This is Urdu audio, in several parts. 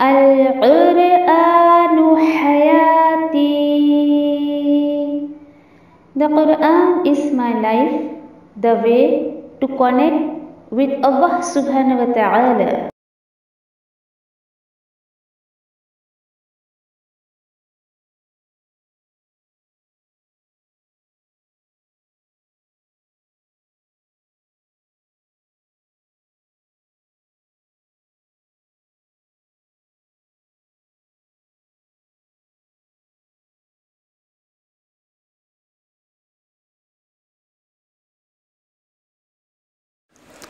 Al-Qur'anu hayati. The Quran is my life, the way to connect with Allah subhanahu wa ta'ala.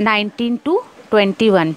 19 to 21।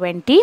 20।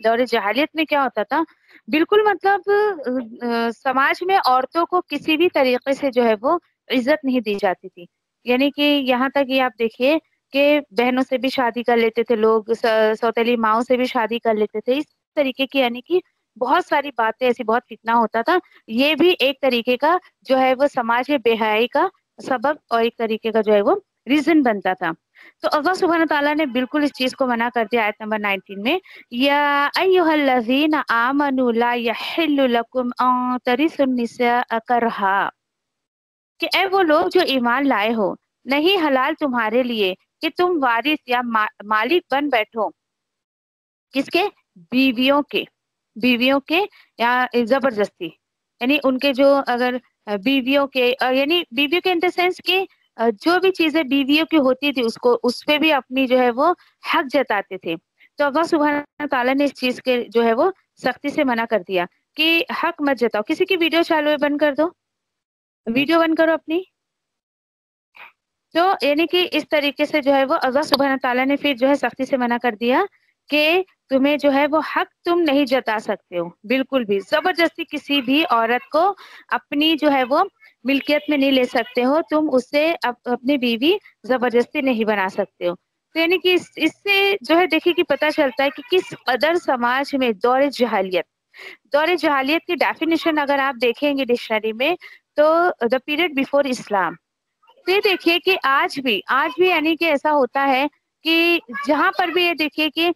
دور جہالیت میں کیا ہوتا تھا، بالکل مطلب سماج میں عورتوں کو کسی بھی طریقے سے جو ہے وہ عزت نہیں دی جاتی تھی. یعنی کہ یہاں تک یہ آپ دیکھیے کہ بہنوں سے بھی شادی کر لیتے تھے لوگ، سوتیلی ماؤں سے بھی شادی کر لیتے تھے. اس طریقے کی یعنی کہ بہت ساری باتیں ایسی، بہت فتنہ ہوتا تھا. یہ بھی ایک طریقے کا جو ہے وہ سماج میں بے حیائی کا سبب اور ایک طریقے کا جو ہے وہ ریزن بنتا تھا. تو اللہ سبحانہ تعالیٰ نے بالکل اس چیز کو منع کر دیا آیت نمبر 19 میں، یا ایھا الذین آمنوا لا یحل لکم ان ترثوا النساء کرہا، کہ اے وہ لوگ جو ایمان لائے ہو، نہیں حلال تمہارے لیے کہ تم وارث یا مالک بن بیٹھو کس کے؟ بیویوں کے یا زبردستی. یعنی ان کے جو اگر بیویوں کے یعنی بیویوں کے ان دا سینس کہ جو بھی چیزیں بیویوں کی ہوتی تھی اس پہ بھی اپنی جو ہے وہ حق جتاتے تھے. تو اللہ سبحانہ تعالیٰ نے اس چیز کے جو ہے وہ سختی سے منع کر دیا کہ حق مت جتاؤ. کسی کی ویڈیو چالو ہے، بند کر دو، ویڈیو بند کرو اپنی. تو یعنی کہ اس طریقے سے جو ہے وہ اللہ سبحانہ تعالیٰ نے پھر جو ہے سختی سے منع کر دیا کہ تمہیں جو ہے وہ حق تم نہیں جتا سکتے ہو بالکل بھی. زبردستی کسی بھی عورت کو اپنی جو ہے وہ ملکیت میں نہیں لے سکتے ہو، تم اس سے اپنی بیوی زبردستی نہیں بنا سکتے ہو. تو یعنی کہ اس سے جو ہے دیکھیے کہ پتہ چلتا ہے کہ کس قدر سماج میں دور جہالیت کی ڈیفینیشن اگر آپ دیکھیں گے ڈکشنری میں تو دا پیریڈ بیفور اسلام. تو یہ دیکھیے کہ آج بھی یعنی کہ ایسا ہوتا ہے کہ جہاں پر بھی یہ دیکھیے کہ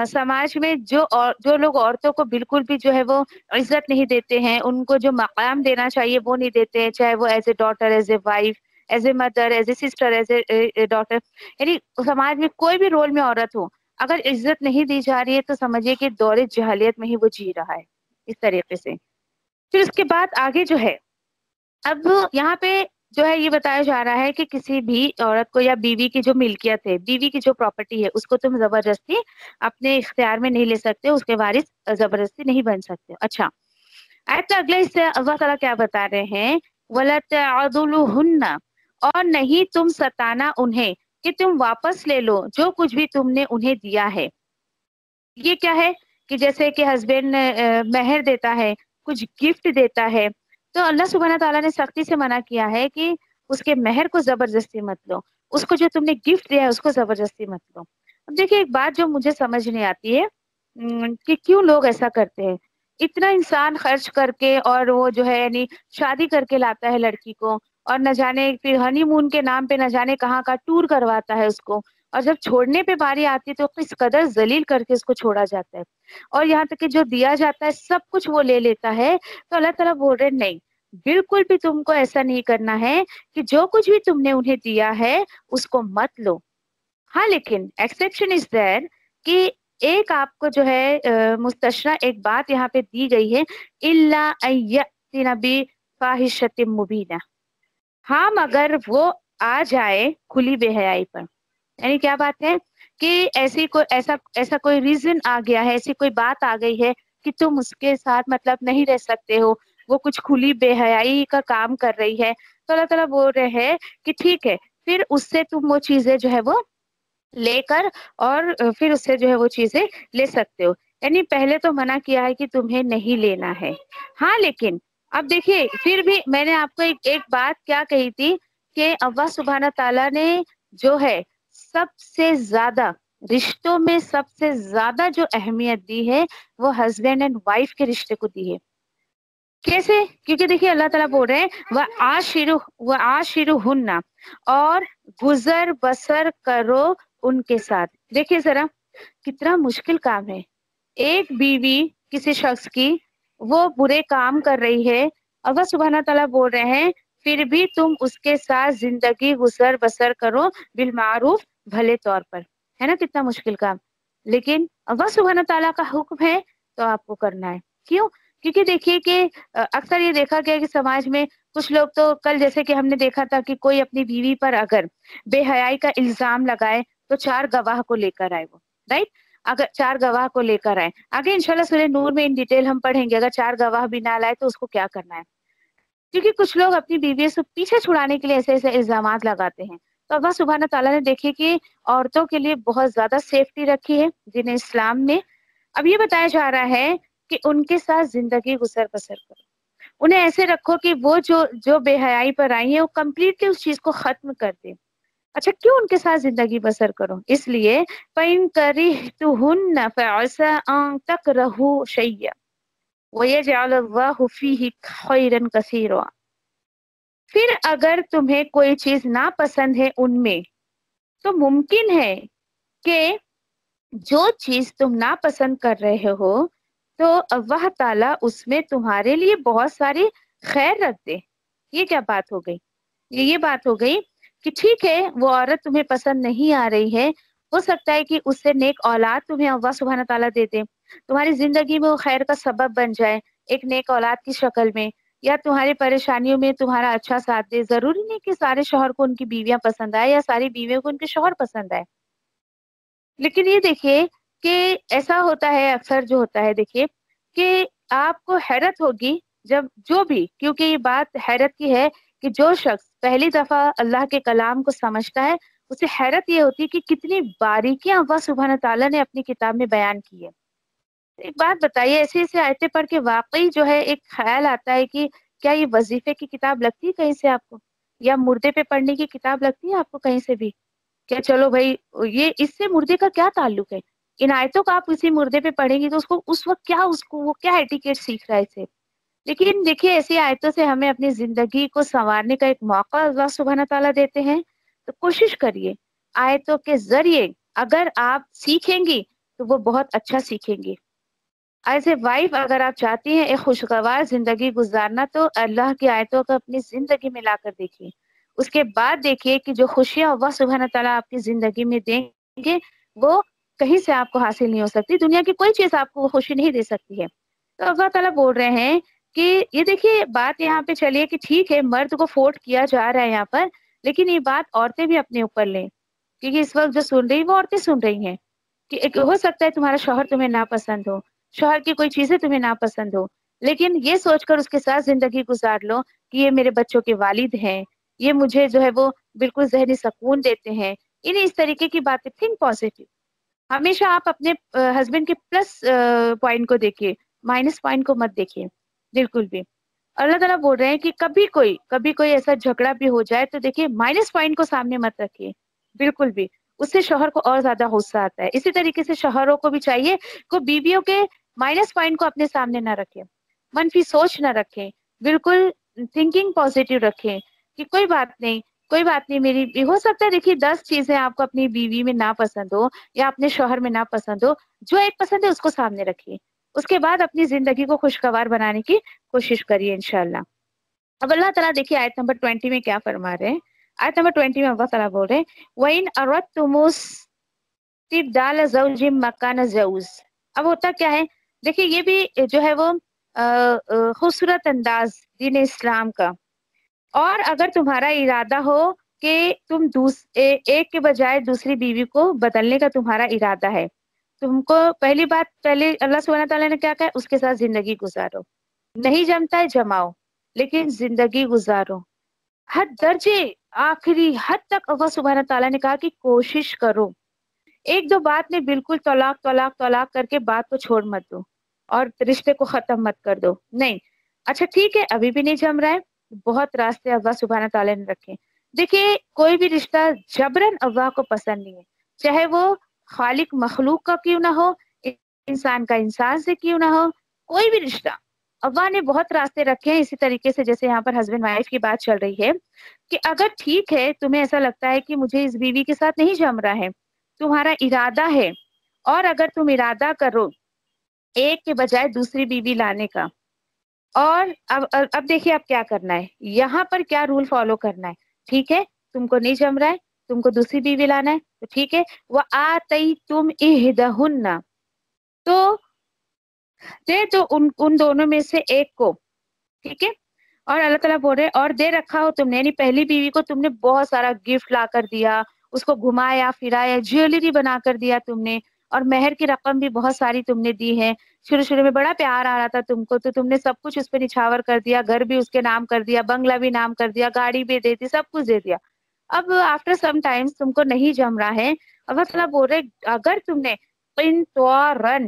سماج میں جو لوگ عورتوں کو بالکل بھی جو ہے وہ عزت نہیں دیتے ہیں، ان کو جو مقام دینا چاہیے وہ نہیں دیتے ہیں، چاہے وہ as a daughter, as a wife, as a mother, as a sister, as a daughter. یعنی سماج میں کوئی بھی رول میں عورت ہو اگر عزت نہیں دی جا رہی ہے تو سمجھیے کہ دور جہالیت میں ہی وہ جی رہا ہے اس طریقے سے. پھر اس کے بعد آگے جو ہے اب یہاں پہ جو ہے یہ بتایا جا رہا ہے کہ کسی بھی عورت کو یا بیوی کی جو ملکیت ہے، بیوی کی جو پراپرٹی ہے، اس کو تم زبردستی اپنے اختیار میں نہیں لے سکتے، اس کے وارث زبردستی نہیں بن سکتے. اچھا، آیت کا اگلا اس سے اللہ تعالیٰ کیا بتا رہے ہیں، وَلَا تَعْضُلُوهُنَّ، اور نہیں تم ستانا انہیں کہ تم واپس لے لو جو کچھ بھی تم نے انہیں دیا ہے. یہ کیا ہے کہ جیسے کہ ہسبینڈ مہر دیتا ہے، کچھ گفٹ دیتا ہے، تو اللہ سبحانہ تعالیٰ نے سختی سے منع کیا ہے کہ اس کے مہر کو زبردستی مت لو، اس کو جو تم نے گفٹ دیا ہے اس کو زبردستی مت لو. اب دیکھیے ایک بات جو مجھے سمجھ نہیں آتی ہے کہ کیوں لوگ ایسا کرتے ہیں. اتنا انسان خرچ کر کے اور وہ جو ہے یعنی شادی کر کے لاتا ہے لڑکی کو، اور نہ جانے پھر ہنی مون کے نام پہ نہ جانے کہاں کا ٹور کرواتا ہے اس کو، اور جب چھوڑنے پہ باری آتی ہے تو اس قدر ذلیل کر کے اس کو چھوڑا جاتا ہے، اور یہاں تک کہ جو دیا جاتا ہے سب کچھ وہ لے لیتا ہے. تو اللہ تعالیٰ بول رہے نہیں، بالکل بھی تم کو ایسا نہیں کرنا ہے کہ جو کچھ بھی تم نے انہیں دیا ہے اس کو مت لو. ہاں لیکن ایکسیپشن از دیر کہ ایک آپ کو جو ہے مستثنی ایک بات یہاں پہ دی گئی ہے، الا ان یأتین بفاحشۃ مبینہ، ہاں مگر وہ آ جائے کھلی بے حیائی پر. یعنی کیا بات ہے کہ ایسا کوئی ریزن آ گیا ہے، ایسی کوئی بات آ گئی ہے کہ تم اس کے ساتھ مطلب نہیں رہ سکتے ہو، وہ کچھ کھلی بے حیائی کا کام کر رہی ہے، تو اللہ تعالیٰ بول رہے ہیں کہ ٹھیک ہے پھر اس سے تم وہ چیزیں جو ہے وہ لے کر اور پھر اس سے جو ہے وہ چیزیں لے سکتے ہو. یعنی پہلے تو منع کیا ہے کہ تمہیں نہیں لینا ہے. ہاں لیکن اب دیکھیے پھر بھی میں نے آپ کو ایک بات کیا کہی تھی کہ اللہ سبحانہ تعالیٰ نے جو ہے سب سے زیادہ رشتوں میں سب سے زیادہ جو اہمیت دی ہے وہ ہسبینڈ اینڈ وائف کے رشتے کو دی ہے. کیسے؟ کیونکہ دیکھیے اللہ تعالیٰ بول رہے ہیں وَعَاشِرُهُنَّ، اور گزر بسر کرو ان کے ساتھ. دیکھیے ذرا کتنا مشکل کام ہے. ایک بیوی کسی شخص کی وہ برے کام کر رہی ہے، اللہ سبحانہ تعالیٰ بول رہے ہیں پھر بھی تم اس کے ساتھ زندگی گزر بسر کرو بالمعروف، بھلے طور پر. ہے نا کتنا مشکل کام، لیکن اللہ سبحانہ تعالیٰ کا حکم ہے تو آپ کو کرنا ہے. کیوں؟ کیونکہ دیکھیے کہ اکثر یہ دیکھا گیا کہ سماج میں کچھ لوگ تو کل جیسے کہ ہم نے دیکھا تھا کہ کوئی اپنی بیوی پر اگر بے حیائی کا الزام لگائے تو 4 گواہ کو لے کر آئے وہ، رائٹ؟ اگر 4 گواہ کو لے کر آئے، آگے انشاءاللہ سورہ نور میں ان ڈیٹیل ہم پڑھیں گے، اگر 4 گواہ بھی نہ لائے تو اس کو کیا کرنا ہے. کیونکہ کچھ لوگ اپنی بیوی سے پیچھے چھڑانے کے لیے ایسے ایسے الزامات لگاتے ہیں. تو اللہ سبحانہ تعالیٰ نے دیکھیے کہ عورتوں کے لیے بہت زیادہ سیفٹی رکھی ہے دین اسلام نے. اب یہ بتایا جا رہا ہے کہ ان کے ساتھ زندگی گزر بسر کرو، انہیں ایسے رکھو کہ وہ جو بے حیائی پر آئی ہے وہ کمپلیٹلی اس چیز کو ختم کر دے۔ اچھا کیوں ان کے ساتھ زندگی بسر کرو؟ اس لیے فَإِن كَرِهْتُهُنَّ فَعَسَىٰ أَن تَكْرَهُوا شَيْئًا وَيَجْعَلَ اللَّهُ فِيهِ خَيْرًا كَثِيرًا۔ پھر اگر تمہیں کوئی چیز ناپسند ہے ان میں، تو ممکن ہے کہ جو چیز تم ناپسند کر رہے ہو تو اللہ تعالیٰ اس میں تمہارے لیے بہت ساری خیر رکھ دے۔ یہ کیا بات ہو گئی؟ یہ بات ہو گئی کہ ٹھیک ہے وہ عورت تمہیں پسند نہیں آ رہی ہے، ہو سکتا ہے کہ اس سے نیک اولاد تمہیں اللہ سبحانہ تعالیٰ دے دے، تمہاری زندگی میں وہ خیر کا سبب بن جائے ایک نیک اولاد کی شکل میں، یا تمہاری پریشانیوں میں تمہارا اچھا ساتھ دے۔ ضروری نہیں کہ سارے شوہر کو ان کی بیویاں پسند آئے یا ساری بیویوں کو ان کے شوہر پسند آئے، لیکن یہ دیکھیے کہ ایسا ہوتا ہے اکثر جو ہوتا ہے، دیکھیے کہ آپ کو حیرت ہوگی جب جو بھی، کیونکہ یہ بات حیرت کی ہے کہ جو شخص پہلی دفعہ اللہ کے کلام کو سمجھتا ہے اسے حیرت یہ ہوتی ہے کہ کتنی باریکیاں اللہ سبحانہ تعالیٰ نے اپنی کتاب میں بیان کی ہے۔ ایک بات بتائیے، ایسے ایسے آیتیں پڑھ کے واقعی جو ہے ایک خیال آتا ہے کہ کیا یہ وظیفے کی کتاب لگتی ہے کہیں سے آپ کو، یا مردے پہ پڑھنے کی کتاب لگتی ہے آپ کو کہیں سے بھی؟ کیا چلو بھائی یہ اس سے مردے کا کیا تعلق ہے؟ ان آیتوں کا آپ کسی مردے پہ پڑھیں گی تو اس کو اس وقت کیا، اس کو وہ کیا ایٹیکیٹ سیکھ رہا ہے اسے؟ لیکن دیکھیے ایسی آیتوں سے ہمیں اپنی زندگی کو سنوارنے کا ایک موقع اللہ سبحانہ تعالیٰ دیتے ہیں، تو کوشش کریے آیتوں کے ذریعے اگر آپ سیکھیں گی تو وہ بہت اچھا سیکھیں گی۔ ایز اے وائف اگر آپ چاہتی ہیں ایک خوشگوار زندگی گزارنا تو اللہ کی آیتوں کو اپنی زندگی میں لا کر دیکھیے، اس کے بعد دیکھیے کہ جو خوشیاں اللہ سبحانہ تعالیٰ آپ کی زندگی میں دیں گے وہ کہیں سے آپ کو حاصل نہیں ہو سکتی، دنیا کی کوئی چیز آپ کو وہ خوشی نہیں دے سکتی ہے۔ تو اللہ تعالیٰ بول رہے ہیں کہ یہ دیکھیے بات یہاں پہ چلیے کہ ٹھیک ہے مرد کو فورس کیا جا رہا ہے یہاں پر، لیکن یہ بات عورتیں بھی اپنے اوپر لیں، کیونکہ اس وقت جو سن رہی وہ عورتیں سن رہی ہیں کہ ایک ہو سکتا ہے تمہارا شوہر تمہیں ناپسند ہو، شوہر کی کوئی چیزیں تمہیں ناپسند ہو، لیکن یہ سوچ کر اس کے ساتھ زندگی گزار لو کہ یہ میرے بچوں کے والد ہیں، یہ مجھے جو ہے وہ بالکل ذہنی سکون دیتے ہیں، انہیں اس طریقے کی باتیں، تھنک پازیٹیو۔ ہمیشہ آپ اپنے ہسبینڈ کے پلس پوائنٹ کو دیکھیے، مائنس پوائنٹ کو مت دیکھیے بالکل بھی۔ اللہ تعالیٰ بول رہے ہیں کہ کبھی کوئی ایسا جھگڑا بھی ہو جائے تو دیکھیے مائنس پوائنٹ کو سامنے مت رکھیے بالکل بھی، اس سے شوہر کو اور زیادہ غصہ آتا ہے۔ اسی طریقے سے شوہروں کو بھی چاہیے کہ بیویوں کے مائنس پوائنٹ کو اپنے سامنے نہ رکھیں، منفی سوچ نہ رکھیں، بالکل تھنکنگ پازیٹیو رکھیں کہ کوئی بات نہیں، کوئی بات نہیں، میری ہو سکتا ہے دیکھیے 10 چیزیں آپ کو اپنی بیوی میں ناپسند ہو یا اپنے شوہر میں ناپسند ہو، جو ایک پسند ہے اس کو سامنے رکھیے، اس کے بعد اپنی زندگی کو خوشگوار بنانے کی کوشش کریے انشاءاللہ۔ اب اللہ تعالیٰ دیکھیے آیت نمبر 20 میں کیا فرما رہے ہیں۔ آیت نمبر 20 میں اللہ تعالیٰ بول رہے ہیں وَإِنْ أَرَدْتُمُ اسْتِبْدَالَ زَوْجٍ مَكَانَ زَوْجٍ۔ اب ہوتا کیا ہے دیکھیے یہ بھی جو ہے وہ خوبصورت انداز دین اسلام کا، اور اگر تمہارا ارادہ ہو کہ تم ایک کے بجائے دوسری بیوی کو بدلنے کا تمہارا ارادہ ہے، تم کو پہلی بات، پہلے اللہ سبحانہ تعالیٰ نے کیا کہا، اس کے ساتھ زندگی گزارو، نہیں جمتا ہے جماؤ لیکن زندگی گزارو، حد درجے آخری حد تک اللہ سبحانہ تعالیٰ نے کہا کہ کوشش کرو، ایک دو بات میں بالکل طلاق طلاق طلاق کر کے بات کو چھوڑ مت دو اور رشتے کو ختم مت کر دو، نہیں، اچھا ٹھیک ہے ابھی بھی نہیں جم رہا ہے، بہت راستے اللہ سبحانہ تعالیٰ نے رکھے۔ دیکھیے کوئی بھی رشتہ جبرن اللہ کو پسند نہیں ہے، چاہے وہ خالق مخلوق کا کیوں نہ ہو، انسان کا انسان سے کیوں نہ ہو، کوئی بھی رشتہ اللہ نے بہت راستے رکھے ہیں۔ اسی طریقے سے جیسے یہاں پر ہسبینڈ وائف کی بات چل رہی ہے کہ اگر ٹھیک ہے تمہیں ایسا لگتا ہے کہ مجھے اس بیوی کے ساتھ نہیں جم رہا ہے، تمہارا ارادہ ہے، اور اگر تم ارادہ کرو ایک کے بجائے دوسری بیوی لانے کا، اور اب دیکھیے آپ کیا کرنا ہے، یہاں پر کیا رول فالو کرنا ہے، ٹھیک ہے تم کو نہیں جم رہا ہے، تم کو دوسری بیوی لانا ہے تو ٹھیک ہے، وَآتَيْتُمْ إِحْدَاهُنَّ، تو دے تو ان دونوں میں سے ایک کو، ٹھیک ہے، اور اللہ تعالیٰ بول رہے اور دے رکھا ہو تم نے، یعنی پہلی بیوی کو تم نے بہت سارا گفٹ لا کر دیا، اس کو گھمایا پھرایا، جیولری بنا کر دیا تم نے، اور مہر کی رقم بھی بہت ساری تم نے دی ہے، شروع میں بڑا پیار آ رہا تھا تم کو تو تم نے سب کچھ اس پہ نچھاور کر دیا، گھر بھی اس کے نام کر دیا، بنگلہ بھی نام کر دیا، گاڑی بھی دے دی، سب کچھ دے دیا، اب آفٹر سم ٹائمز تم کو نہیں جم رہا ہے، اللہ تعالیٰ بول رہے اگر تم نے قنطارن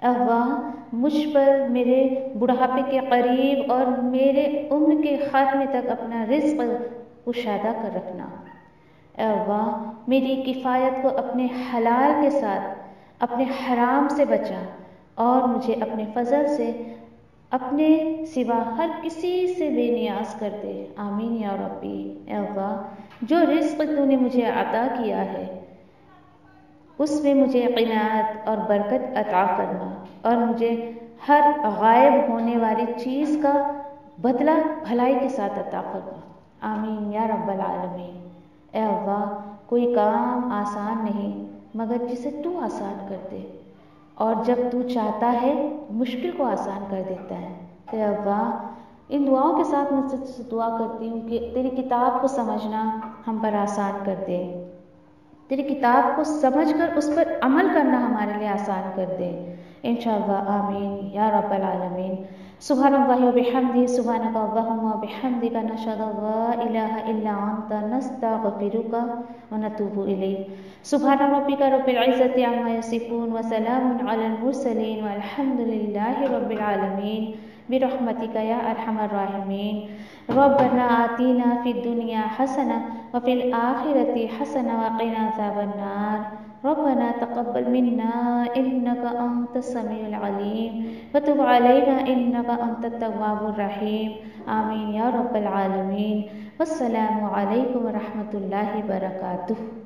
اللہ مجھ پر میرے بڑھاپے کے قریب اور میرے عمر کے خاتمے تک اپنا رزق کشادہ کر رکھنا۔ اے اللہ میری کفایت کو اپنے حلال کے ساتھ اپنے حرام سے بچا اور مجھے اپنے فضل سے اپنے سوا ہر کسی سے بے نیاز کر دے، آمین یا ربی۔ اے اللہ جو رزق تو نے مجھے عطا کیا ہے اس میں مجھے قناعت اور برکت عطا فرما اور مجھے ہر غائب ہونے والی چیز کا بدلہ بھلائی کے ساتھ عطا فرما، آمین یا رب العالمین۔ اے اللہ کوئی کام آسان نہیں مگر جسے تو آسان کر دے، اور جب تو چاہتا ہے مشکل کو آسان کر دیتا ہے۔ اے اللہ ان دعاؤں کے ساتھ میں تجھ سے دعا کرتی ہوں کہ تیری کتاب کو سمجھنا ہم پر آسان کر دے، تیری کتاب کو سمجھ کر اس پر عمل کرنا ہمارے لیے آسان کر دے، انشاءاللہ آمین یا رب العالمین۔ سبحان اللہ و بحمدہ، سبحانک اللہم و بحمدک، نشہد ان لا الہ الا انت، نستغفرک و نتوب الیک۔ سبحان ربک رب العزۃ عما یصفون وسلام علی المرسلین والحمد للہ رب العالمین، برحمتک یا ارحم الراحمین۔ ربنا آتینا فی الدنیا حسنہ وفی الآخرۃ حسنہ وقنا عذاب النار۔ ربنا تقبل منا انک انت السمیع العلیم وتب علینا انک انت التواب الرحیم، آمین یا رب العالمین۔ والسلام علیکم ورحمۃ اللہ وبرکاتہ۔